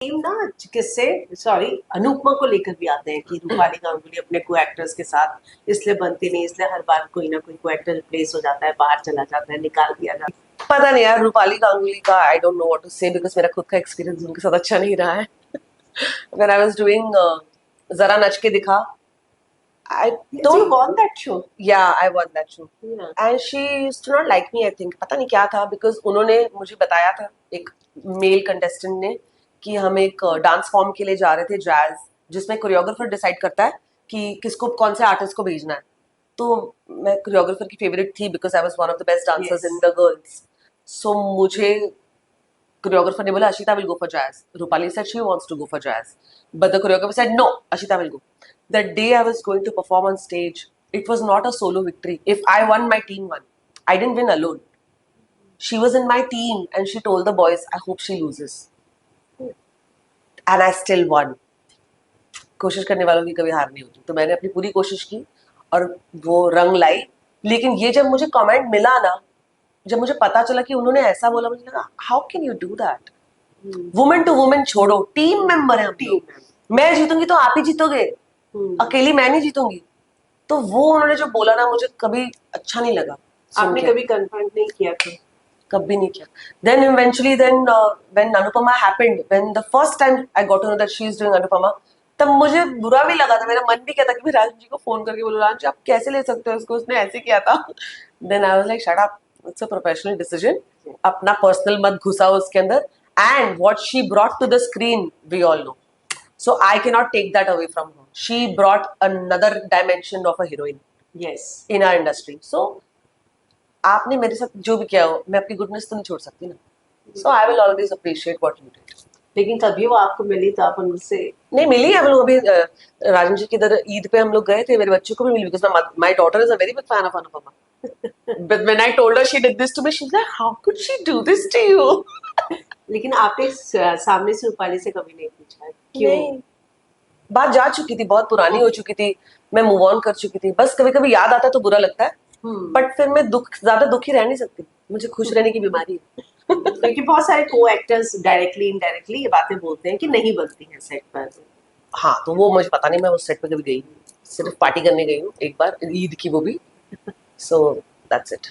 Team ना किससे sorry Anupama को लेकर भी आते हैं कि रूपाली गांगुली अपने को एक्टर्स के साथ इसलिए बनती नहीं, इसलिए हर बार कोई ना कोई को एक्टर रिप्लेस हो जाता है, बाहर चला जाता है, निकाल दिया जाता है। पता नहीं यार, रूपाली गांगुली का I don't know what to say because मेरा खुद का एक्सपीरियंस उनके साथ अच्छा नहीं रहा है. व्हेन आई वाज डूइंग जरा नच के दिखा, I So you don't, won that show? या I want that show Yeah. And she used to not like me. I think पता नहीं क्या था, बिकॉज उन्होंने मुझे बताया था, एक मेल कंटेस्टेंट ने, कि हम एक डांस फॉर्म के लिए जा रहे थे, जैज, जिसमें कोरियोग्राफर डिसाइड करता है कि किसको कौन से आर्टिस्ट को भेजना है. तो मैं कोरियोग्राफर की फेवरेट थी because I was one of the best dancers Yes. In the girls. So मुझे कोरियोग्राफर ने बोला Ashita will go for jazz. Rupali said she wants to go for jazz, but the choreographer said no, Ashita will go. That day I was going to perform on stage, it was not a solo victory. If I won, my team won. I didn't win alone. She was in my team and she told the boys, I hope she loses. And I still won. कोशिश करने वालों की कभी हार नहीं होती. तो मैंने अपनी पूरी कोशिश की और वो रंग लाई. लेकिन ये जब मुझे कमेंट मिला ना, जब मुझे पता चला कि उन्होंने ऐसा बोला, मुझे लगा how can you do that. Women to women छोड़ो, टीम मेंबर है हम Team लोग. member. मैं जीतूंगी तो आप ही जीतोगे, अकेली मैं नहीं जीतूंगी. तो वो उन्होंने जो बोला ना, मुझे कभी अच्छा नहीं लगा. सुन आपने के. कभी कंफर्म नहीं किया था? कभी नहीं किया. Then eventually, when Anupama happened, when the first time I got to know that she is doing Anupama, तब मुझे बुरा भी लगा था. मेरा मन भी कहता कि मैं राजन जी को फोन करके बोलूं, राजन जी आप कैसे ले सकते हो उसको, उसने ऐसे किया था. Then I was like, shut up, it's a professional decision. अपना पर्सनल मत घुसाओ उसके अंदर. And what she brought to the screen, we all know. So I cannot take that away from her. She brought another dimension of a heroine Yes. in our industry. So आपने मेरे साथ जो भी किया हो, मैं अपनी गुडनेस तो नहीं छोड़ सकती ना. So I will always appreciate what you did. लेकिन तभी वो आपको मिली तो आप उनसे नहीं मिली. हम लोग अभी राजन जी की इधर ईद पे हम लोग गए थे, मेरे बच्चों को भी मिली because my daughter is a very big fan of Anupama. But when I told her she did this to me, she is like how could she do this to you. लेकिन आपने सामने से रूपाली से कभी नहीं पूछा है क्यों? नहीं, बात जा चुकी थी, बहुत पुरानी हो चुकी थी, मैं मूव ऑन कर चुकी थी. बस कभी कभी याद आता है तो बुरा लगता है, बट फिर मैं ज्यादा दुखी रह नहीं सकती. मुझे खुश रहने की बीमारी है. क्योंकि बहुत सारे को एक्टर्स डायरेक्टली इनडायरेक्टली ये बातें बोलते हैं कि नहीं बनती हैं सेट पर. हाँ, तो वो मुझे पता नहीं, मैं उस सेट पे कभी गई, सिर्फ पार्टी करने गई हूँ एक बार ईद की, वो भी. So that's it.